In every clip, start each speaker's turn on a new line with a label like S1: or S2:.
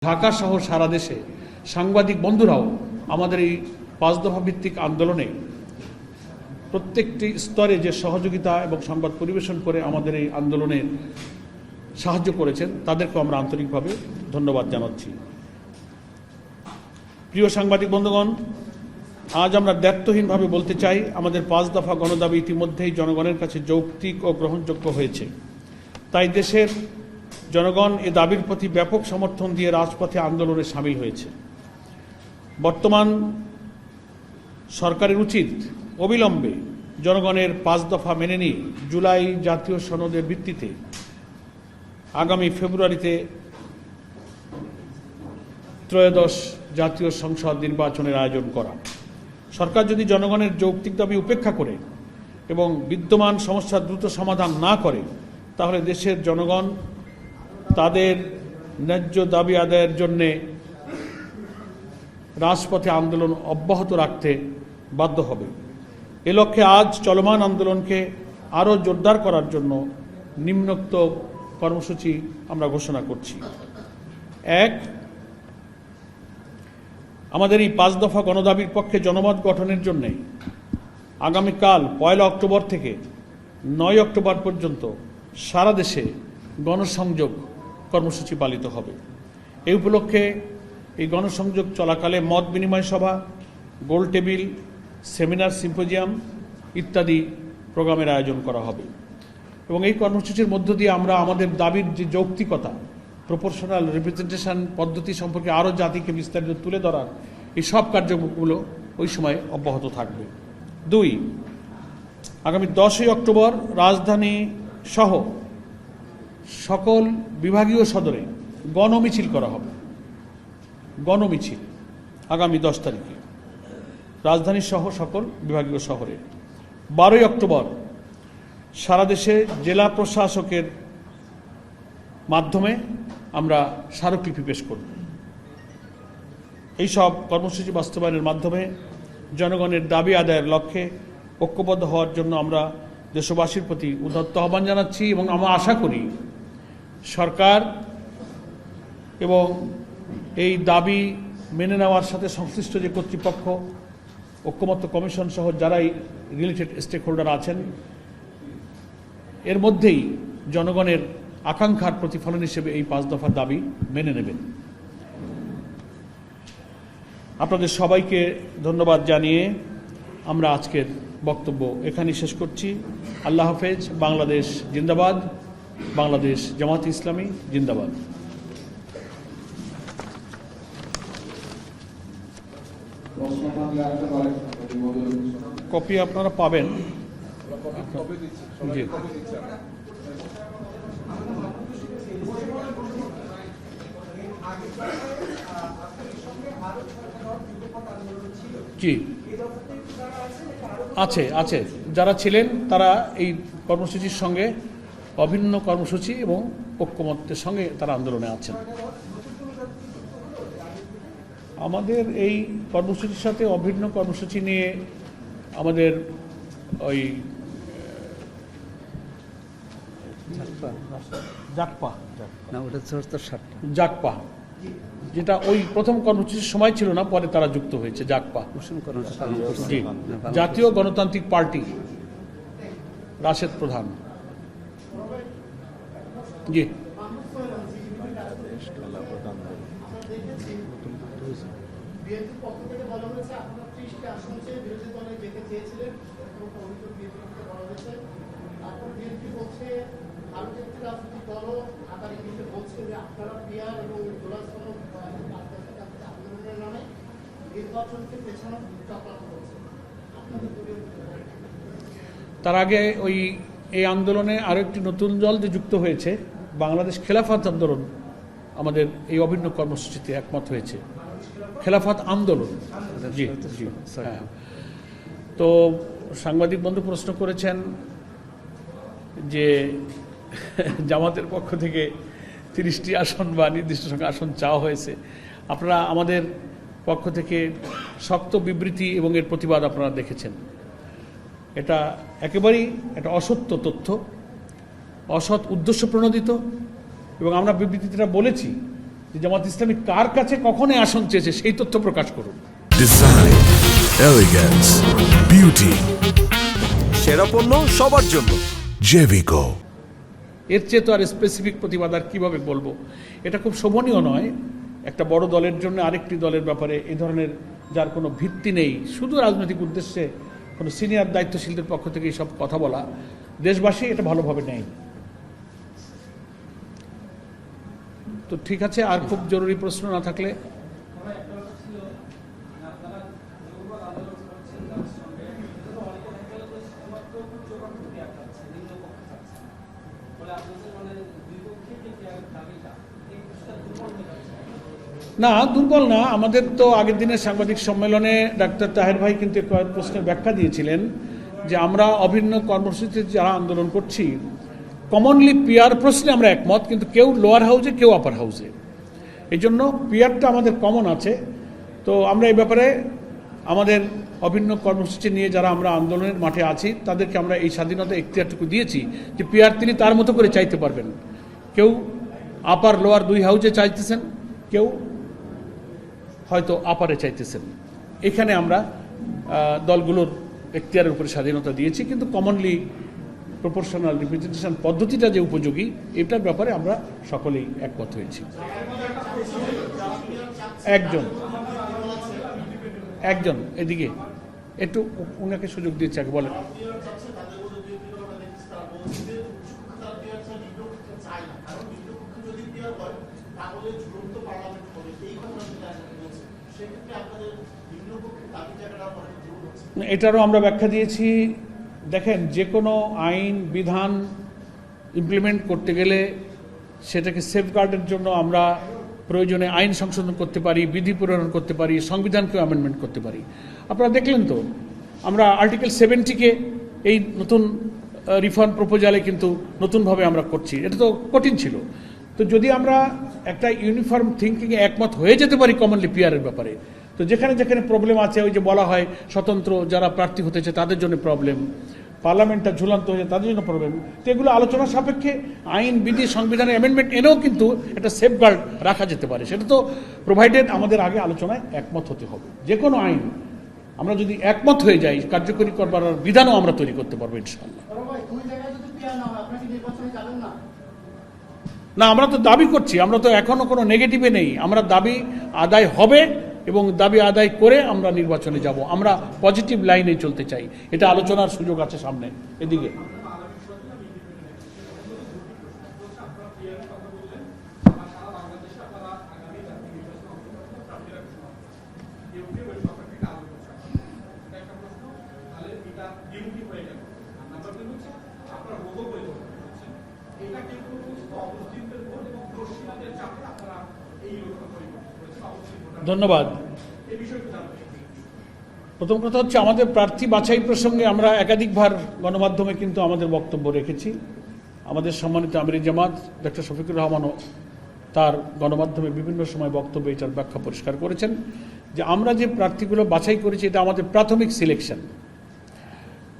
S1: ঢাকা সহ সারা দেশে সাংবাদিক বন্ধুরাও আমাদের এই 5 দফা ভিত্তিক আন্দোলনে প্রত্যেকটি স্তরে যে সহযোগিতা এবং সংবাদ পরিবেশন করে আমাদের এই আন্দোলনে সাহায্য করেছেন তাদেরকে আমরা আন্তরিকভাবে ধন্যবাদ জানাচ্ছি। প্রিয় সাংবাদিক বন্ধুগণ, আজ আমরা দায়িত্বহীনভাবে বলতে চাই, আমাদের 5 দফা গণদাবি ইতিমধ্যেই জনগণের কাছে যৌক্তিক ও গ্রহণযোগ্য হয়েছে। তাই দেশের জনগণ এ দাবির প্রতি ব্যাপক সমর্থন দিয়ে রাজপথে আন্দোলনে সামিল হয়েছে। বর্তমান সরকারের উচিত অবিলম্বে জনগণের 5 দফা মেনে নিয়ে জুলাই জাতীয় সনদের ভিত্তিতে আগামী ফেব্রুয়ারিতে ত্রয়োদশ জাতীয় সংসদ নির্বাচনের আয়োজন করা। সরকার যদি জনগণের যৌক্তিক দাবি উপেক্ষা করে এবং বিদ্যমান সমস্যার দ্রুত সমাধান না করে, তাহলে দেশের জনগণ তাদের ন্যায্য দাবি আদায়ের জন্যে রাজপথে আন্দোলন অব্যাহত রাখতে বাধ্য হবে। এ লক্ষ্যে আজ চলমান আন্দোলনকে আরও জোরদার করার জন্য নিম্নোক্ত কর্মসূচি আমরা ঘোষণা করছি। 1. আমাদের এই 5 দফা গণদাবির পক্ষে জনমত গঠনের জন্য আগামীকাল 1 অক্টোবর থেকে 9 অক্টোবর পর্যন্ত সারা দেশে গণসংযোগ কর্মসূচি পালিত হবে। এই উপলক্ষে এই গণসংযোগ চলাকালে মত বিনিময় সভা, গোল টেবিল, সেমিনার, সিম্পোজিয়াম ইত্যাদি প্রোগ্রামের আয়োজন করা হবে এবং এই কর্মসূচির মধ্য দিয়ে আমরা আমাদের দাবির যে যৌক্তিকতা, প্রপোর্শনাল রিপ্রেজেন্টেশন পদ্ধতি সম্পর্কে আরও জাতিকে বিস্তারিত তুলে ধরার এই সব কার্যক্রমগুলো ওই সময় অব্যাহত থাকবে। 2. আগামী 10 অক্টোবর রাজধানী সহ সকল বিভাগীয় সদরে গণমিছিল করা হবে। গণমিছিল আগামী 10 তারিখে রাজধানী সহ সকল বিভাগীয় শহরে। 12 অক্টোবর সারা দেশে জেলা প্রশাসকের মাধ্যমে আমরা স্মারকলিপি পেশ করব। এইসব কর্মসূচি বাস্তবায়নের মাধ্যমে জনগণের দাবি আদায়ের লক্ষ্যে ঐক্যবদ্ধ হওয়ার জন্য আমরা দেশবাসীর প্রতি উদাত্ত আহ্বান জানাচ্ছি এবং আমরা আশা করি সরকার এবং এই দাবি মেনে নেওয়ার সাথে সংশ্লিষ্ট যে কর্তৃপক্ষ, ঐক্যমত্য কমিশন সহ যারাই রিলেটেড স্টেক হোল্ডার আছেন, এর মধ্যেই জনগণের আকাঙ্ক্ষার প্রতিফলন হিসেবে এই 5 দফার দাবি মেনে নেবেন। আপনাদের সবাইকে ধন্যবাদ জানিয়ে আমরা আজকের বক্তব্য এখানেই শেষ করছি। আল্লাহ হাফেজ। বাংলাদেশ জিন্দাবাদ। বাংলাদেশ জামাত ইসলামী জিন্দাবাদ। কপি আপনারা পাবেন। জি, জি, আছে আছে যারা ছিলেন তারা এই কর্মসূচির সঙ্গে অভিন্ন কর্মসূচি এবং ঐক্যমত্যের সঙ্গে তারা আন্দোলনে আছেন। আমাদের এই কর্মসূচির সাথে অভিন্ন কর্মসূচি নিয়ে আমাদের ওই জাকপা যেটা ওই প্রথম কর্মসূচির সময় ছিল না, পরে তারা যুক্ত হয়েছে। জাকপা জি, জাতীয় গণতান্ত্রিক পার্টি, রাশেদ প্রধান। জি, তার আগে ওই এই আন্দোলনে আরো একটি নতুন দল যে যুক্ত হয়েছে, বাংলাদেশ খেলাফত আন্দোলন, আমাদের এই অভিন্ন কর্মসূচিতে একমত হয়েছে। খেলাফত আন্দোলন। জি জি, হ্যাঁ। তো সাংবাদিক বন্ধু প্রশ্ন করেছেন যে জামাতের পক্ষ থেকে 30টি আসন বা নির্দিষ্ট সংখ্যা আসন চাওয়া হয়েছে। আপনারা আমাদের পক্ষ থেকে শক্ত বিবৃতি এবং এর প্রতিবাদ আপনারা দেখেছেন। এটা একেবারেই একটা অসত্য তথ্য, অসৎ উদ্দেশ্য প্রণোদিত এবং আমরা বিবৃতিটা বলেছি যে জামাত ইসলামী কার কাছে কখনই আসন চেয়েছে সেই তথ্য প্রকাশ করুন।
S2: ডিজাইন, এলিগেন্স, বিউটি,
S3: সেরা পণ্য সবার জন্য
S2: জেভিকো।
S1: এর চেয়ে তো আর স্পেসিফিক প্রতিবাদ আর কীভাবে বলবো, এটা খুব শোভনীয় নয়। একটা বড় দলের জন্য আরেকটি দলের ব্যাপারে এই ধরনের যার কোনো ভিত্তি নেই, শুধু রাজনৈতিক উদ্দেশ্যে কোনো সিনিয়র দায়িত্বশীলদের পক্ষ থেকে এইসব কথা বলা, দেশবাসী এটা ভালোভাবে নেয়। তো ঠিক আছে, আর খুব জরুরি প্রশ্ন না থাকলে না, দুর্বল না। আমাদের তো আগের দিনের সাংবাদিক সম্মেলনে ডাক্তার তাহের ভাই কিন্তু কয়েক প্রশ্নের ব্যাখ্যা দিয়েছিলেন যে আমরা অভিন্ন কর্মসূচিতে যারা আন্দোলন করছি কমনলি পিয়ার প্রশ্নে আমরা একমত, কিন্তু কেউ লোয়ার হাউসে কেউ আপার হাউসে, এই জন্য পিয়ারটা আমাদের কমন আছে। তো আমরা এই ব্যাপারে আমাদের অভিন্ন কর্মসূচি নিয়ে যারা আমরা আন্দোলনের মাঠে আছি তাদেরকে আমরা এই স্বাধীনতা এখতিয়ারটুকু দিয়েছি যে পিয়ার তিনি তার মতো করে চাইতে পারবেন। কেউ আপার লোয়ার দুই হাউসে চাইতেছেন, কেউ হয়তো আপারে চাইতেছেন। এখানে আমরা দলগুলোর এখতিয়ারের উপরে স্বাধীনতা দিয়েছি, কিন্তু কমনলি প্রপোর্শনাল রিপ্রেজেন্টেশন পদ্ধতিটা যে উপযোগী এটার ব্যাপারে আমরা সকলেই একমত হয়েছি। একজন এদিকে একটু ওনাকে সুযোগ দিয়েছে, আগে বলেন। এটারও আমরা ব্যাখ্যা দিয়েছি। দেখেন, যে কোনো আইন বিধান ইমপ্লিমেন্ট করতে গেলে সেটাকে সেফগার্ডের জন্য আমরা প্রয়োজনে আইন সংশোধন করতে পারি, বিধি প্রণয়ন করতে পারি, সংবিধানকেও অ্যামেন্ডমেন্ট করতে পারি। আপনারা দেখলেন তো আমরা আর্টিকেল 70-কে এই নতুন রিফর্ম প্রপোজালে কিন্তু নতুনভাবে আমরা করছি। এটা তো কঠিন ছিল। তো যদি আমরা একটা ইউনিফর্ম থিঙ্কিংয়ে একমত হয়ে যেতে পারি কমনলি পিয়ারের ব্যাপারে, তো যেখানে যেখানে প্রবলেম আছে, ওই যে বলা হয় স্বতন্ত্র যারা প্রার্থী হতেছে তাদের জন্য প্রবলেম, পার্লামেন্টটা ঝুলন্ত হয়েছে তাদের জন্য প্রবলেম, তো এগুলো আলোচনা সাপেক্ষে আইন বিধি সংবিধানের অ্যামেন্ডমেন্ট এনেও কিন্তু একটা সেফগার্ড রাখা যেতে পারে। সেটা তো প্রোভাইডেড আমাদের আগে আলোচনায় একমত হতে হবে। যে কোনো আইন আমরা যদি একমত হয়ে যাই কার্যকরী করবার বিধানও আমরা তৈরি করতে পারবো ইনশাআল্লাহ। না, আমরা তো দাবি করছি, আমরা তো এখনো কোনো নেগেটিভে নেই। আমরা দাবি আদায় হবে এবং দাবি আদায় করে আমরা নির্বাচনে যাব। আমরা পজিটিভ লাইনে চলতে চাই। এটা আলোচনার সুযোগ আছে সামনে। এদিকে ধন্যবাদ। প্রথম কথা হচ্ছে, আমাদের প্রার্থী বাছাই প্রসঙ্গে আমরা একাধিকবার গণমাধ্যমে কিন্তু আমাদের বক্তব্য রেখেছি। আমাদের সম্মানিত আমির জামাত ডক্টর শফিকুর রহমানও তার গণমাধ্যমে বিভিন্ন সময় বক্তব্যে এটার ব্যাখ্যা পরিষ্কার করেছেন যে আমরা যে প্রার্থীগুলো বাছাই করেছি এটা আমাদের প্রাথমিক সিলেকশন।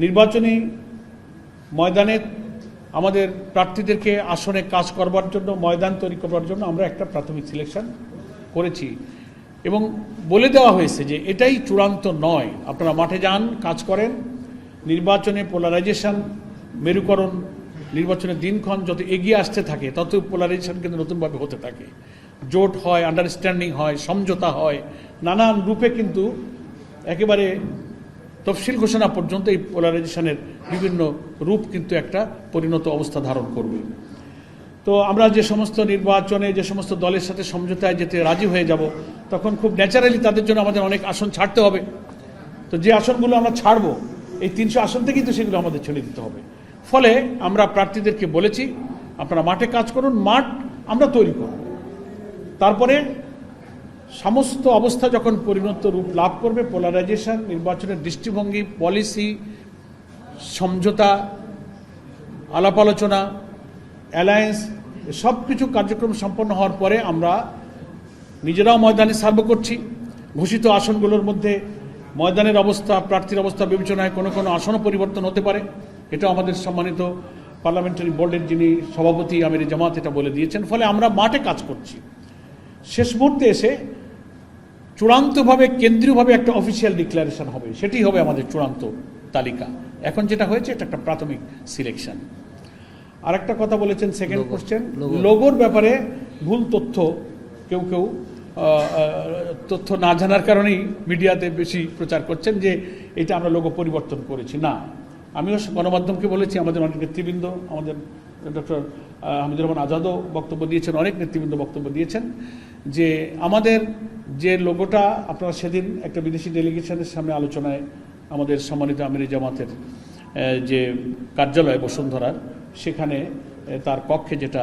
S1: নির্বাচনী ময়দানে আমাদের প্রার্থীদেরকে আসনে কাজ করবার জন্য, ময়দান তৈরি করবার জন্য আমরা একটা প্রাথমিক সিলেকশন করেছি এবং বলে দেওয়া হয়েছে যে এটাই চূড়ান্ত নয়। আপনারা মাঠে যান, কাজ করেন। নির্বাচনে পোলারাইজেশন, মেরুকরণ, নির্বাচনের দিনক্ষণ যত এগিয়ে আসতে থাকে তত পোলারাইজেশন কিন্তু নতুনভাবে হতে থাকে। জোট হয়, আন্ডারস্ট্যান্ডিং হয়, সমঝোতা হয়, নানান রূপে কিন্তু একেবারে তফসিল ঘোষণা পর্যন্ত এই পোলারাইজেশনের বিভিন্ন রূপ কিন্তু একটা পরিণত অবস্থা ধারণ করবে। তো আমরা যে সমস্ত নির্বাচনে যে সমস্ত দলের সাথে সমঝোতায় যেতে রাজি হয়ে যাব, তখন খুব ন্যাচারালি তাদের জন্য আমাদের অনেক আসন ছাড়তে হবে। তো যে আসনগুলো আমরা ছাড়বো, এই 300 আসন থেকেই তো সেগুলো আমাদের ছেড়ে দিতে হবে। ফলে আমরা প্রার্থীদেরকে বলেছি, আপনারা মাঠে কাজ করুন, মাঠ আমরা তৈরি করব। তারপরে সমস্ত অবস্থা যখন পরিণত রূপ লাভ করবে, পোলারাইজেশন, নির্বাচনের দৃষ্টিভঙ্গি, পলিসি, সমঝোতা, আলাপ আলোচনা, অ্যালায়েন্স, সব কিছু কার্যক্রম সম্পন্ন হওয়ার পরে আমরা নিজেরাও ময়দানে সার্ভ করছি। ঘোষিত আসনগুলোর মধ্যে ময়দানের অবস্থা, প্রার্থীর অবস্থা বিবেচনায় কোনো কোনো আসনও পরিবর্তন হতে পারে। এটা আমাদের সম্মানিত পার্লামেন্টারি বোর্ডের যিনি সভাপতি আমির জামাত এটা বলে দিয়েছেন। ফলে আমরা মাঠে কাজ করছি। শেষ মুহূর্তে এসে চূড়ান্তভাবে কেন্দ্রীয়ভাবে একটা অফিসিয়াল ডিক্লারেশন হবে, সেটি হবে আমাদের চূড়ান্ত তালিকা। এখন যেটা হয়েছে এটা একটা প্রাথমিক সিলেকশন। আর একটা কথা বলেছেন, সেকেন্ড কোশ্চেন, লোগোর ব্যাপারে ভুল তথ্য কেউ কেউ তথ্য না জানার কারণেই মিডিয়াতে বেশি প্রচার করছেন যে এটা আমরা লোগো পরিবর্তন করেছি। না, আমিও গণমাধ্যমকে বলেছি, আমাদের অনেক নেতৃবৃন্দ, আমাদের ডক্টর হামিদুর রহমান আজাদও বক্তব্য দিয়েছেন, অনেক নেতৃবৃন্দ বক্তব্য দিয়েছেন যে আমাদের যে লোগোটা আপনারা সেদিন একটা বিদেশি ডেলিগেশনের সামনে আলোচনায় আমাদের সম্মানিত আমির জামাতের যে কার্যালয় বসুন্ধরার, সেখানে তার কক্ষে যেটা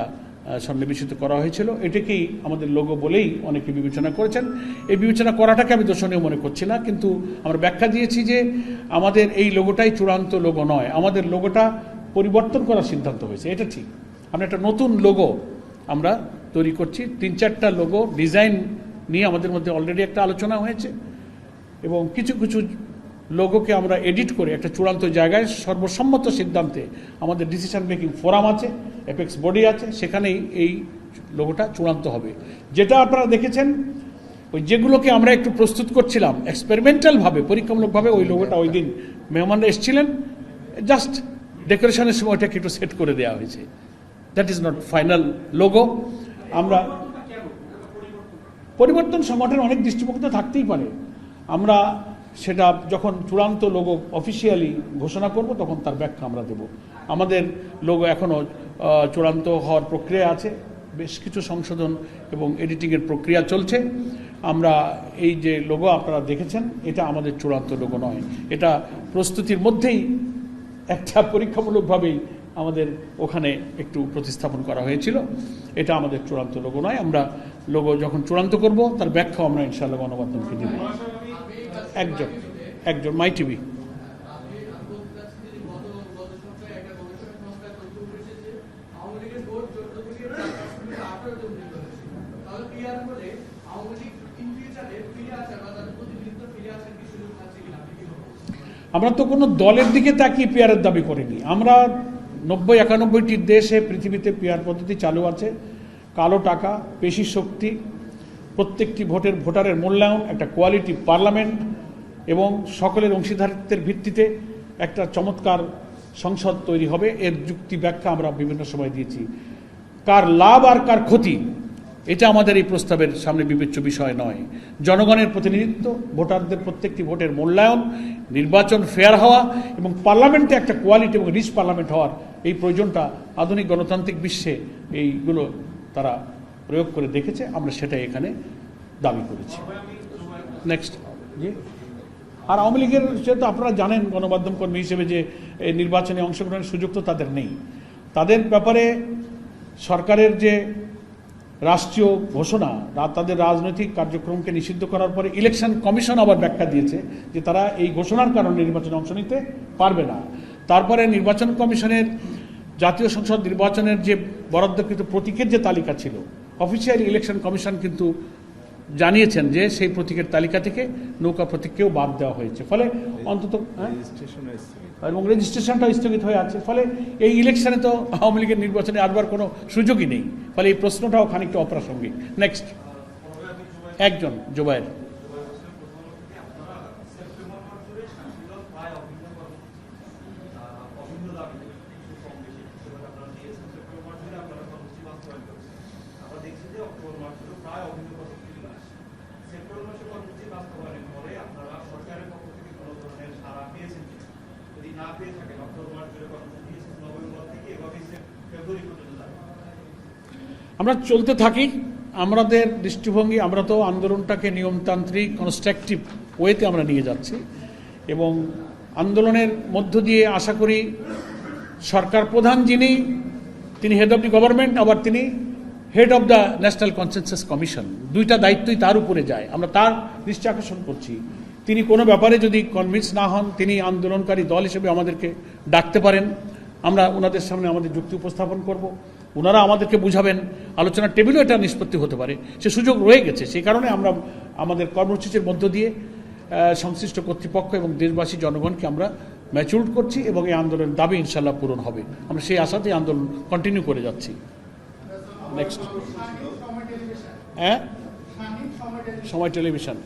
S1: সন্নিবেশিত করা হয়েছিল, এটাকেই আমাদের লোগো বলেই অনেকে বিবেচনা করেছেন। এই বিবেচনা করাটাকে আমি দর্শনীয় মনে করছি না, কিন্তু আমরা ব্যাখ্যা দিয়েছি যে আমাদের এই লোগোটাই চূড়ান্ত লোগো নয়, আমাদের লোগোটা পরিবর্তন করার সিদ্ধান্ত হয়েছে, এটা ঠিক। আমরা একটা নতুন লোগো আমরা তৈরি করছি, 3-4টা লোগো ডিজাইন নিয়ে আমাদের মধ্যে অলরেডি একটা আলোচনা হয়েছে, এবং কিছু কিছু লোগোকে আমরা এডিট করে একটা চূড়ান্ত জায়গায় সর্বসম্মত সিদ্ধান্তে আমাদের ডিসিশন মেকিং ফোরাম আছে, অ্যাপেক্স বডি আছে, সেখানেই এই লোগোটা চূড়ান্ত হবে। যেটা আপনারা দেখেছেন, ওই যেগুলোকে আমরা একটু প্রস্তুত করছিলাম এক্সপেরিমেন্টালভাবে, পরীক্ষামূলকভাবে, ওই লোগোটা ওই দিন মেহমানরা এসেছিলেন, জাস্ট ডেকোরেশনের সময় ওটাকে একটু সেট করে দেওয়া হয়েছে। That is not final logo. আমরা পরিবর্তন সংগঠনের অনেক দৃষ্টিভঙ্গিতে থাকতেই পারে, আমরা সেটা যখন চূড়ান্ত লোগো অফিসিয়ালি ঘোষণা করব তখন তার ব্যাখ্যা আমরা দেব। আমাদের লোগো এখনও চূড়ান্ত হওয়ার প্রক্রিয়া আছে, বেশ কিছু সংশোধন এবং এডিটিংয়ের প্রক্রিয়া চলছে। আমরা এই যে লোগো আপনারা দেখেছেন, এটা আমাদের চূড়ান্ত লোগো নয়, এটা প্রস্তুতির মধ্যেই একটা পরীক্ষামূলকভাবেই আমাদের ওখানে একটু প্রতিস্থাপন করা হয়েছিল। এটা আমাদের চূড়ান্ত লোগো নয়। আমরা লোগো যখন চূড়ান্ত করব তার ব্যাখ্যা আমরা ইনশাআল্লাহ গণমাধ্যমকে দেব। একজন মাই টিভি। আমরা তো কোনো দলের দিকে তাকিয়ে পিয়ারের দাবি করিনি। আমরা 90-91টি দেশে পৃথিবীতে পিয়ার পদ্ধতি চালু আছে। কালো টাকা, পেশি শক্তি, প্রত্যেকটি ভোটারের মূল্যায়ন, একটা কোয়ালিটি পার্লামেন্ট এবং সকলের অংশীদারিত্বের ভিত্তিতে একটা চমৎকার সংসদ তৈরি হবে। এর যুক্তি ব্যাখ্যা আমরা বিভিন্ন সময় দিয়েছি। কার লাভ আর কার ক্ষতি, এটা আমাদের এই প্রস্তাবের সামনে বিবেচ্য বিষয় নয়। জনগণের প্রতিনিধিত্ব, ভোটারদের প্রত্যেকটি ভোটের মূল্যায়ন, নির্বাচন ফেয়ার হওয়া এবং পার্লামেন্টে একটা কোয়ালিটি এবং রিচ পার্লামেন্ট হওয়ার এই প্রয়োজনটা আধুনিক গণতান্ত্রিক বিশ্বে এইগুলো তারা প্রয়োগ করে দেখেছে। আমরা সেটাই এখানে দাবি করেছি। নেক্সট জি। আর আওয়ামী লীগের যেহেতু আপনারা জানেন গণমাধ্যম কর্মী হিসেবে যে এই নির্বাচনে অংশগ্রহণের সুযোগ তো তাদের নেই। তাদের ব্যাপারে সরকারের যে রাষ্ট্রীয় ঘোষণা, তাদের রাজনৈতিক কার্যক্রমকে নিষিদ্ধ করার পরে ইলেকশন কমিশন আবার ব্যাখ্যা দিয়েছে যে তারা এই ঘোষণার কারণে নির্বাচনে অংশ নিতে পারবে না। তারপরে নির্বাচন কমিশনের জাতীয় সংসদ নির্বাচনের যে বরাদ্দকৃত প্রতীকের যে তালিকা ছিল, অফিসিয়ালি ইলেকশন কমিশন কিন্তু জানিয়েছেন যে সেই প্রতীকের তালিকা থেকে নৌকা প্রতীককেও বাদ দেওয়া হয়েছে। ফলে অন্তত এবং রেজিস্ট্রেশনটা স্থগিত হয়ে আছে। ফলে এই ইলেকশনে তো আওয়ামী লীগের নির্বাচনে আসবার কোনো সুযোগই নেই। ফলে এই প্রশ্নটাও খানিকটা অপ্রাসঙ্গিক। নেক্সট একজন জুবায়ের। আমরা চলতে থাকি। আমাদের দৃষ্টিভঙ্গি, আমরা তো আন্দোলনটাকে নিয়মতান্ত্রিক কনস্ট্রাকটিভ ওয়েতে আমরা নিয়ে যাচ্ছি এবং আন্দোলনের মধ্য দিয়ে আশা করি সরকার প্রধান যিনি, তিনি হেড অফ দি গভর্নমেন্ট, আবার তিনি head of the national consensus commission, দুইটা দায়িত্বই তার উপরে যায়। আমরা তার দৃষ্টি আকর্ষণ করছি। তিনি কোনো ব্যাপারে যদি কনভিন্স না হন, তিনি আন্দোলনকারী দল হিসেবে আমাদেরকে ডাকতে পারেন। আমরা ওনাদের সামনে আমাদের যুক্তি উপস্থাপন করব, ওনারা আমাদেরকে বুঝাবেন, আলোচনার টেবিলও এটা নিষ্পত্তি হতে পারে, সে সুযোগ রয়ে গেছে। সেই কারণে আমরা আমাদের কর্মসূচির মধ্য দিয়ে সংশ্লিষ্ট কর্তৃপক্ষ এবং দেশবাসী জনগণকে আমরা ম্যাচিউরড করছি এবং এই আন্দোলনের দাবি ইনশাল্লাহ পূরণ হবে। আমরা সেই আশাতেই আন্দোলন কন্টিনিউ করে যাচ্ছি। নেক্সট সময় টেলিভিশন।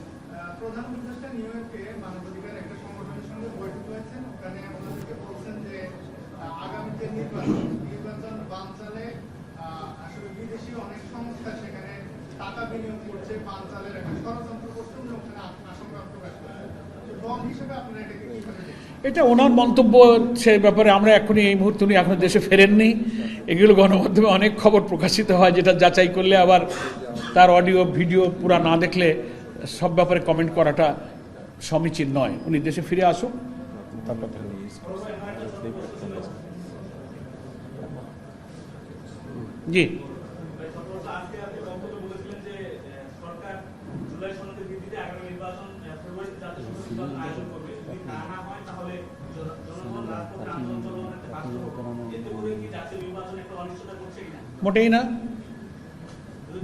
S4: প্রধান উপদেষ্টা নিউ ইয়র্কে মানবাধিকার একটা সংগঠনের সঙ্গে বৈঠক হয়েছেন। ওখানে ওনাদেরকে বলছেন যে আগামীতে নির্বাচন বানচালে আসলে বিদেশি অনেক সংস্থা সেখানে টাকা বিনিয়োগ করছে, বানচালের একটা ষড়যন্ত্র করছে, উনি ওখানে আশঙ্কা প্রকাশ করেন। দল হিসেবে আপনারা এটাকে কিভাবে দেখছেন?
S1: এটা ওনার মন্তব্য, সেই ব্যাপারে আমরা এখনই এই মুহূর্তে উনি এখনো দেশে ফেরেননি। এগুলো গণমাধ্যমে অনেক খবর প্রকাশিত হয়, যেটা যাচাই করলে আবার তার অডিও ভিডিও পুরা না দেখলে সব ব্যাপারে কমেন্ট করাটা সমীচীন নয়। উনি দেশে ফিরে আসুক তারপর। জি, মোটেই না।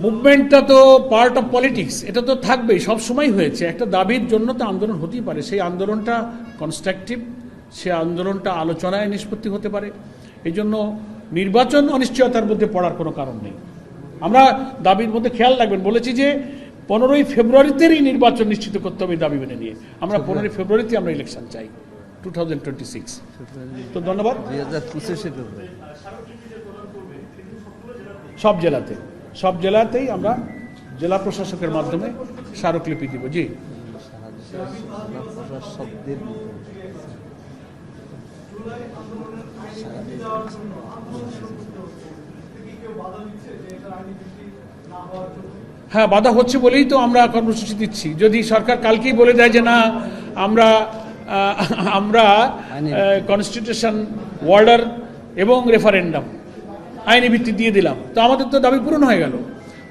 S1: মুভমেন্টটা তো পার্ট অফ পলিটিক্স, এটা তো থাকবেই, সব সময় হয়েছে। একটা দাবির জন্য তো আন্দোলন হতেই পারে, সেই আন্দোলনটা কনস্ট্রাকটিভ, সে আন্দোলনটা আলোচনায় নিষ্পত্তি হতে পারে। এই জন্য নির্বাচন অনিশ্চয়তার মধ্যে পড়ার কোনো কারণ নেই। আমরা দাবির মধ্যে খেয়াল রাখবেন, বলেছি যে 15ই ফেব্রুয়ারিতেই নির্বাচন নিশ্চিত করতে হবে দাবি মেনে নিয়ে। আমরা 15ই ফেব্রুয়ারিতে আমরা ইলেকশন চাই 2026। তো ধন্যবাদ। সব জেলাতেই আমরা জেলা প্রশাসকের মাধ্যমে স্মারকলিপি দিব। জি, হ্যাঁ, বাধা হচ্ছে বলেই তো আমরা কর্মসূচি দিচ্ছি। যদি সরকার কালকেই বলে দেয় যে না, আমরা কনস্টিটিউশন, ওয়ার্ডার এবং রেফারেন্ডাম আইনি ভিত্তি দিয়ে দিলাম, তো আমাদের তো দাবি পূরণ হয়ে গেল।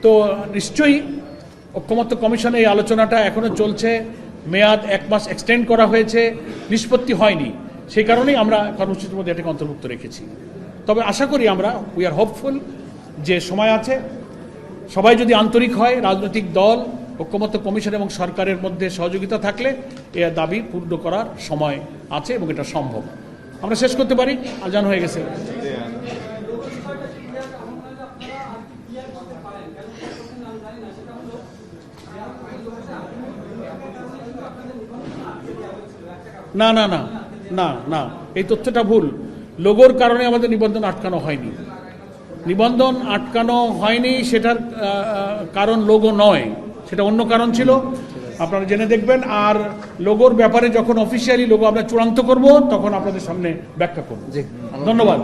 S1: তো নিশ্চয়ই ঐক্যমত্য কমিশনে এই আলোচনাটা এখনো চলছে, মেয়াদ 1 মাস এক্সটেন্ড করা হয়েছে, নিষ্পত্তি হয়নি। সেই কারণেই আমরা কর্মসূচির মধ্যে এটাকে অন্তর্ভুক্ত রেখেছি। তবে আশা করি আমরা, উই আর হোপফুল যে সময় আছে, সবাই যদি আন্তরিক হয়, রাজনৈতিক দল, ঐক্যমত্য কমিশন এবং সরকারের মধ্যে সহযোগিতা থাকলে এ দাবি পূর্ণ করার সময় আছে এবং এটা সম্ভব। আমরা শেষ করতে পারি, আজান হয়ে গেছে। না না না না না, এই তথ্যটা ভুল। লোগোর কারণে আমাদের নিবন্ধন আটকানো হয়নি। নিবন্ধন আটকানো হয়নি, সেটার কারণ লোগো নয়, সেটা অন্য কারণ ছিল, আপনারা জেনে দেখবেন। আর লোগোর ব্যাপারে যখন অফিসিয়ালি লোগো আমরা চূড়ান্ত করব, তখন আপনাদের সামনে ব্যাখ্যা করব। ধন্যবাদ।